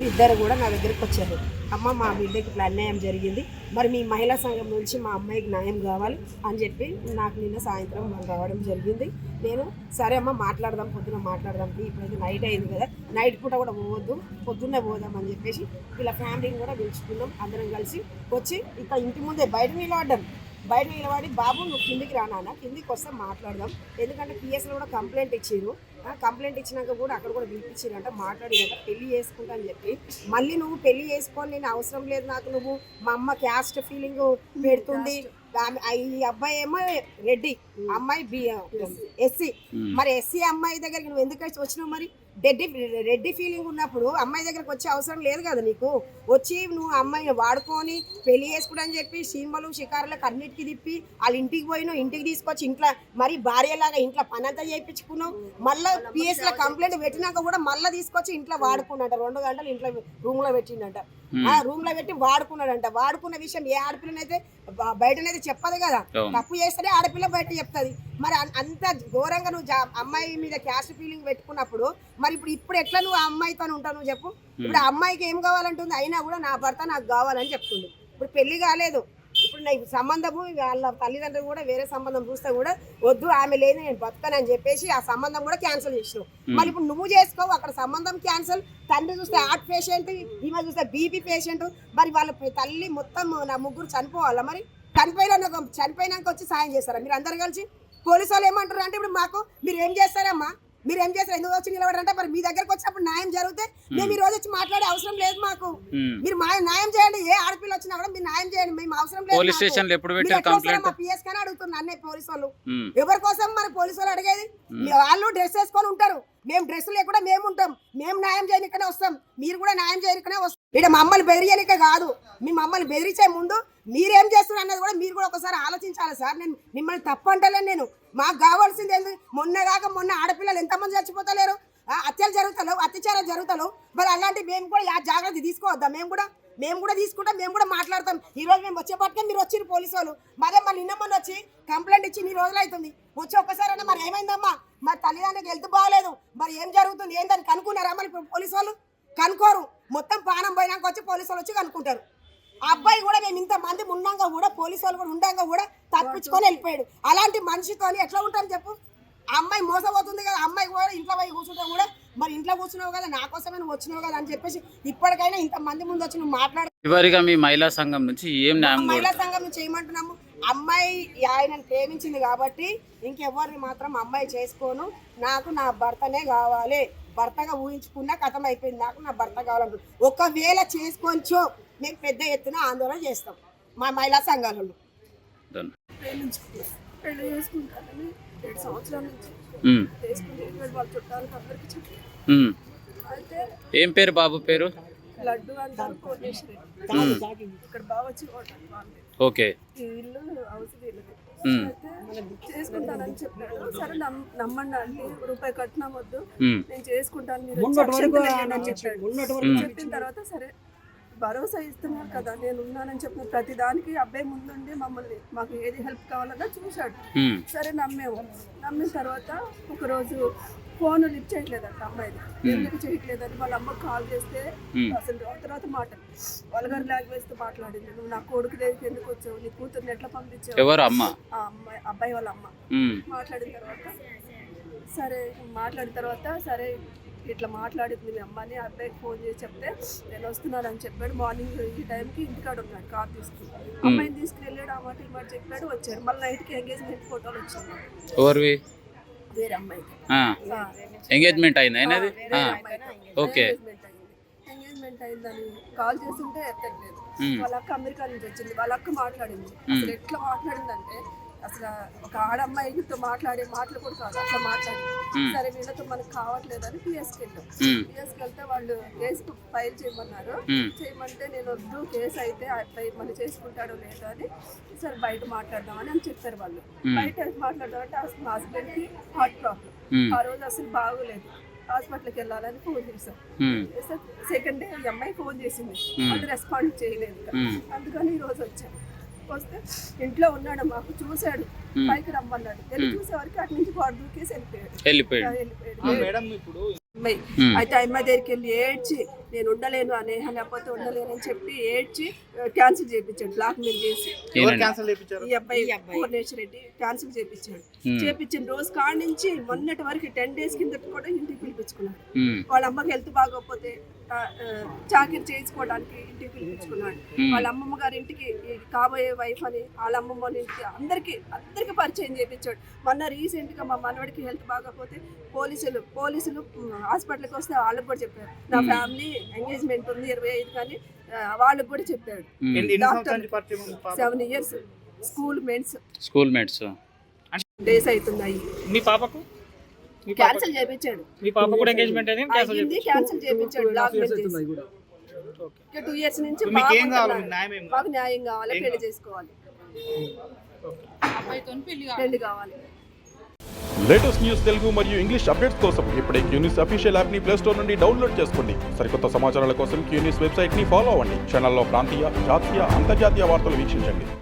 ఇద్దరు కూడా నా దగ్గరికి వచ్చారు. అమ్మ, మా బిడ్డకి ఇట్లా అన్యాయం జరిగింది, మరి మీ మహిళా సంఘం నుంచి మా అమ్మాయికి న్యాయం కావాలి అని చెప్పి నాకు నిన్న సాయంత్రం రావడం జరిగింది. నేను సరే అమ్మ మాట్లాడదాం, పొద్దున మాట్లాడదాం, ఇప్పుడైతే నైట్ అయింది కదా, నైట్ పూట కూడా పోవద్దు, పొద్దున్నే పోదాం అని చెప్పేసి ఇలా ఫ్యామిలీని కూడా పిలుచుకున్నాం. అందరం కలిసి వచ్చి ఇక్కడ ఇంటి ముందే బయట నిలబడి బాబు నువ్వు కిందికి రానా, కిందికి వస్తే మాట్లాడదాం, ఎందుకంటే పిఎస్లో కూడా కంప్లైంట్ ఇచ్చారు. కంప్లైంట్ ఇచ్చినాక కూడా అక్కడ కూడా పిలిపించారంట, మాట్లాడినాక పెళ్లి చేసుకుంటా అని చెప్పి మళ్ళీ నువ్వు పెళ్లి చేసుకొని నేను అవసరం లేదు నాకు, నువ్వు మా అమ్మ క్యాస్ట్ ఫీలింగ్ పెడుతుంది, ఈ అబ్బాయి ఏమో రెడ్డి, అమ్మాయి ఎస్సీ, మరి ఎస్సీ అమ్మాయి దగ్గరికి నువ్వు ఎందుకు వచ్చినావు? మరి రెడ్డి ఫీలింగ్ ఉన్నప్పుడు అమ్మాయి దగ్గరకు వచ్చే అవసరం లేదు కదా నీకు. వచ్చి నువ్వు అమ్మాయిని వాడుకొని పెళ్లి చేసుకుంటని చెప్పి సినిమాలు షికారులకు అన్నిటికీ తిప్పి వాళ్ళ ఇంటికి పోయినావు, ఇంటికి తీసుకొచ్చి ఇంట్లో మరి భార్యలాగా ఇంట్లో పని అంతా చేయించుకున్నావు. మళ్ళీ పిఎస్లో కంప్లైంట్ పెట్టినాక కూడా మళ్ళీ తీసుకొచ్చి ఇంట్లో వాడుకున్నట, 2 గంటలు ఇంట్లో రూమ్లో పెట్టిండట, రూమ్లో పెట్టి వాడుకున్నాడంట. వాడుకున్న విషయం ఏ ఆడపిల్లనైతే బయటనైతే చెప్పదు కదా, తప్పు చేస్తేనే ఆడపిల్ల బయట చెప్తుంది. మరి అంత ఘోరంగా నువ్వు అమ్మాయి మీద క్యాస్ట్ ఫీలింగ్ పెట్టుకున్నప్పుడు మరి ఇప్పుడు ఎట్లా నువ్వు ఆ అమ్మాయితో ఉంటావు నువ్వు చెప్పు? ఇప్పుడు ఆ అమ్మాయికి ఏం కావాలంటుంది, అయినా కూడా నా భర్త నాకు కావాలని చెప్తుంది. ఇప్పుడు పెళ్లి కాలేదు, ఇప్పుడు నా సంబంధము వాళ్ళ తల్లిదండ్రులు కూడా వేరే సంబంధం చూస్తే కూడా వద్దు, ఆమె లేదు నేను బతకనని చెప్పేసి ఆ సంబంధం కూడా క్యాన్సిల్ చేసినావు. మరి ఇప్పుడు నువ్వు చేసుకోవు, అక్కడ సంబంధం క్యాన్సిల్. తండ్రి చూస్తే హార్ట్ పేషెంట్, ఈమె చూస్తే బీపీ పేషెంట్, మరి వాళ్ళ తల్లి మొత్తం నా ముగ్గురు చనిపోవాలా? మరి చనిపోయినాక వచ్చి సాయం చేస్తారా మీరు అందరు కలిసి? పోలీసు వాళ్ళు ఏమంటారు అంటే ఇప్పుడు మాకు మీరు ఏం చేస్తారమ్మా, మీరు ఏం చేస్తారు, ఎందుకు వచ్చి నిలబడారంటే మరి మీ దగ్గరకు వచ్చినప్పుడు న్యాయం జరిగితే మేము ఈ రోజు వచ్చి మాట్లాడే అవసరం లేదు మాకు. మీరు న్యాయం చేయండి, ఏ ఆడపిల్ల వచ్చినా కూడా మీరు న్యాయం చేయండి, మేము అవసరం లేదు. పిఎస్ కానీ అడుగుతున్నారు అన్నీ పోలీసు వాళ్ళు. ఎవరి కోసం మరి పోలీసు వాళ్ళు అడిగేది? వాళ్ళు డ్రెస్ వేసుకొని ఉంటారు, మేము డ్రెస్ లేకుండా మేము ఉంటాం, మేము న్యాయం చేయనికనే వస్తాం, మీరు కూడా న్యాయం చేయనికనే వస్తాం. ఇక్కడ మమ్మల్ని బెదిరియనిక కాదు, మీ మమ్మల్ని బెదిరించే ముందు మీరేం చేస్తున్నారు అన్నది కూడా మీరు కూడా ఒకసారి ఆలోచించాలి సార్. నేను మిమ్మల్ని తప్పు అంటలేను, నేను మాకు కావాల్సింది ఏంది? మొన్న ఆడపిల్లలు ఎంతమంది చచ్చిపోతలేరు, అత్యాచారం జరుగుతలేవు. మరి అలాంటి మేము కూడా జాగ్రత్త తీసుకోవద్దా? మేము కూడా తీసుకుంటాం, మేము కూడా మాట్లాడతాం. ఈ రోజు మేము వచ్చేపటికే మీరు వచ్చిరు పోలీసు వాళ్ళు, మళ్ళీ నిన్న మొన్న వచ్చి కంప్లైంట్ ఇచ్చి 2 రోజులు అవుతుంది. వచ్చి ఒక్కసారైనా మరి ఏమైందమ్మా, మరి తల్లిదండ్రులకు హెల్త్ బాగాలేదు, మరి ఏం జరుగుతుంది ఏందని కనుక్కున్నారా? మరి ఇప్పుడు పోలీసు వాళ్ళు కనుక్కోరు, మొత్తం పానం పోయినాక వచ్చి పోలీసు వాళ్ళు వచ్చి కనుక్కుంటారు. ఆ అబ్బాయి కూడా మేము ఇంతమంది ఉన్నాక కూడా పోలీసు వాళ్ళు కూడా ఉండగా కూడా తప్పించుకొని వెళ్ళిపోయాడు. అలాంటి మనిషితో ఎట్లా ఉంటాం చెప్పు? అమ్మాయి మోసపోతుంది కదా, అమ్మాయి కూడా ఇంట్లో పోయి కూర్చుంటా కూడా మరి ఇంట్లో కూర్చున్నావు కదా, నా కోసమే నువ్వు వచ్చినావు కదా అని చెప్పేసి ఇప్పటికైనా ఇంతమంది ముందు వచ్చి నువ్వు మాట్లాడు. చివరిగా మీ మహిళా సంఘం నుంచి మహిళా సంఘం నుంచి ఏమంటున్నాము, అమ్మాయి ఆయనను ప్రేమించింది కాబట్టి ఇంకెవరిని మాత్రం అమ్మాయి చేసుకోను, నాకు నా భర్తనే కావాలి, భర్తగా ఊహించుకున్నా కథం అయిపోయింది, నాకు నా భర్త కావాలంటు. ఒకవేళ చేసుకొంచో మేము పెద్ద ఎత్తున ఆందోళన చేస్తాం మా మహిళా సంఘాలలో. పెళ్లి చేసుకుంటానని 7 సంవత్సరాల నుంచి వాళ్ళ చుట్టాలకు అందరికి చెప్పారు. అయితే ఏం పేరు బాబు పేరు? లడ్డు అంటారు, కోటేశ్వరి. ఇక్కడ బాగా వచ్చి ఓకే ఈ ఇల్లు హౌస్ వీళ్ళది. అయితే చేసుకుంటానని చెప్పాడు. సరే నమ్మండి అంటే రూపాయి కట్నం వద్దు, నేను చేసుకుంటాను, మీరు చెప్పాడు. చెప్పిన తర్వాత సరే భరోసా ఇస్తున్నారు కదా, నేను ఉన్నానని చెప్పిన ప్రతి దానికి అబ్బాయి ముందుండి మమ్మల్ని మాకు ఏది హెల్ప్ కావాలన్నా చూశాడు. సరే నమ్మిన తర్వాత ఒకరోజు ఫోన్ లిఫ్ట్ చేయట్లేదంట అమ్మాయిది, ఎందుకు చేయట్లేదని వాళ్ళ అమ్మకు కాల్ చేస్తే అసలు తర్వాత మాటలు వల్గర్ లాంగ్వేజ్తో మాట్లాడింది. నువ్వు నా కొడుకు దగ్గరికి ఎందుకు వచ్చావు, నీ కూతుర్ని ఎట్లా పంపించావు? ఎవరు అమ్మ? అబ్బాయి వాళ్ళ అమ్మ. మాట్లాడిన తర్వాత సరే ఇట్లా మాట్లాడింది మీ అమ్మని, అబ్బాయికి ఫోన్ చేసి చెప్తే నేను వస్తున్నానని చెప్పాడు. మార్నింగ్ ఈ టైంకి ఇంటికాడ ఉన్నాడు, కార్ తీసుకుని అమ్మాయిని తీసుకువెళ్ళాడు. ఆ మాట ఈ మాట చెప్పాడు, వచ్చాడు. మళ్ళీ నైట్కి ఎంగేజ్మెంట్ ఫోటోలు వచ్చాయి, వేరే అమ్మాయికి ఎంగేజ్మెంట్ అయింది. ఓకే ఎంగేజ్మెంట్ అయిందని కాల్ చేస్తుంటే ఎత్తట్లేదు. వాళ్ళ అక్క అమెరికా నుంచి వచ్చింది, వాళ్ళ అక్క మాట్లాడింది. అసలు ఎట్లా మాట్లాడిందంటే అసలు ఒక ఆడమ్మాయితో మాట్లాడే మాటలు కూడా కాదు, అట్లా మాట్లాడింది. సరే వీళ్ళతో మనకు కావట్లేదని పిఎస్కి వెళ్ళాం. పిఎస్కి వెళ్తే వాళ్ళు కేసు ఫైల్ చేయమన్నారు. చేయమంటే నేను వద్దు, కేసు అయితే అబ్బాయి మన చేసుకుంటాడో లేదో అని సరే బయట మాట్లాడదామని అని చెప్పారు వాళ్ళు. బయట మాట్లాడదామంటే మా హస్బెండ్కి హార్ట్ ప్రాబ్లం, ఆ రోజు అసలు బాగోలేదు, హాస్పిటల్కి వెళ్ళాలని ఫోన్ చేశాం. సెకండ్ డే ఈ అమ్మాయి ఫోన్ చేసింది, వాళ్ళు రెస్పాండ్ చేయలేదు, అందుకని ఈరోజు వచ్చాను. హాస్పిటల్కి వస్తే ఇంట్లో ఉన్నాడు, మాకు చూశాడు, పైకి రమ్మన్నాడు. వెళ్ళి చూసేవారికి అటు నుంచి గోడ దూకేసి వెళ్ళిపోయాడు. అమ్మాయి అయితే ఆ అమ్మాయి దగ్గరికి వెళ్ళి ఏడ్చి నేను ఉండలేను అనే, లేకపోతే ఉండలేను అని చెప్పి ఏడ్చి క్యాన్సిల్ చేయించాడు, బ్లాక్ మెయిల్ చేసి. ఈ అబ్బాయి పూర్ణేశ్వర రెడ్డి క్యాన్సిల్ చేయించాడు. చేయించిన రోజు కాడ నుంచి మొన్నటి వరకు 10 days కింద కూడా ఇంటికి పిలిపించుకున్నాడు. వాళ్ళ అమ్మకి హెల్త్ బాగోకపోతే చాకరీ చేసుకోవడానికి ఇంటికి పిలిపించుకున్నాడు. వాళ్ళ అమ్మమ్మ గారి ఇంటికి కాబోయే వైఫ్ అని వాళ్ళ అమ్మమ్మ వాళ్ళ ఇంటికి అందరికి పరిచయం చేయించాడు. మొన్న రీసెంట్ గా మా మనవడికి హెల్త్ బాగోకపోతే పోలీసులు హాస్పిటల్కి వస్తే వాళ్ళకి కూడా చెప్పారు, నా ఫ్యామిలీ ఎంగేజ్మెంట్ ఉంది 25 కానీ వాళ్ళకి కూడా చెప్పాడు. 7 years స్కూల్ మేట్స్ డేస్ అవుతున్నాయి. మీ పాపకు క్యాన్సిల్ చేయించాడు. మీ పాప కూడా ఎంగేజ్మెంట్ అయింది, క్యాన్సిల్ చేయించాడు, బ్లాక్ మెయిల్ చేసి. 2 years నుంచి మాకు న్యాయం కావాలి, పెళ్లి చేసుకోవాలి, పెళ్లి కావాలి. లేటెస్ట్ న్యూస్ తెలుగు మరియు ఇంగ్లీష్ అప్డేట్స్ కోసం ఇప్పుడే క్యూన్యూస్ అఫీషియల్ యాప్ ని ప్లే స్టోర్ నుండి డౌన్లోడ్ చేసుకోండి. సరికొత్త సమాచారాల కోసం క్యూన్యూస్ వెబ్సైట్ ని ఫాలో అవ్వండి. ఛానల్లో ప్రాంతీయ, జాతీయ, అంతర్జాతీయ వార్తలు వీక్షించండి.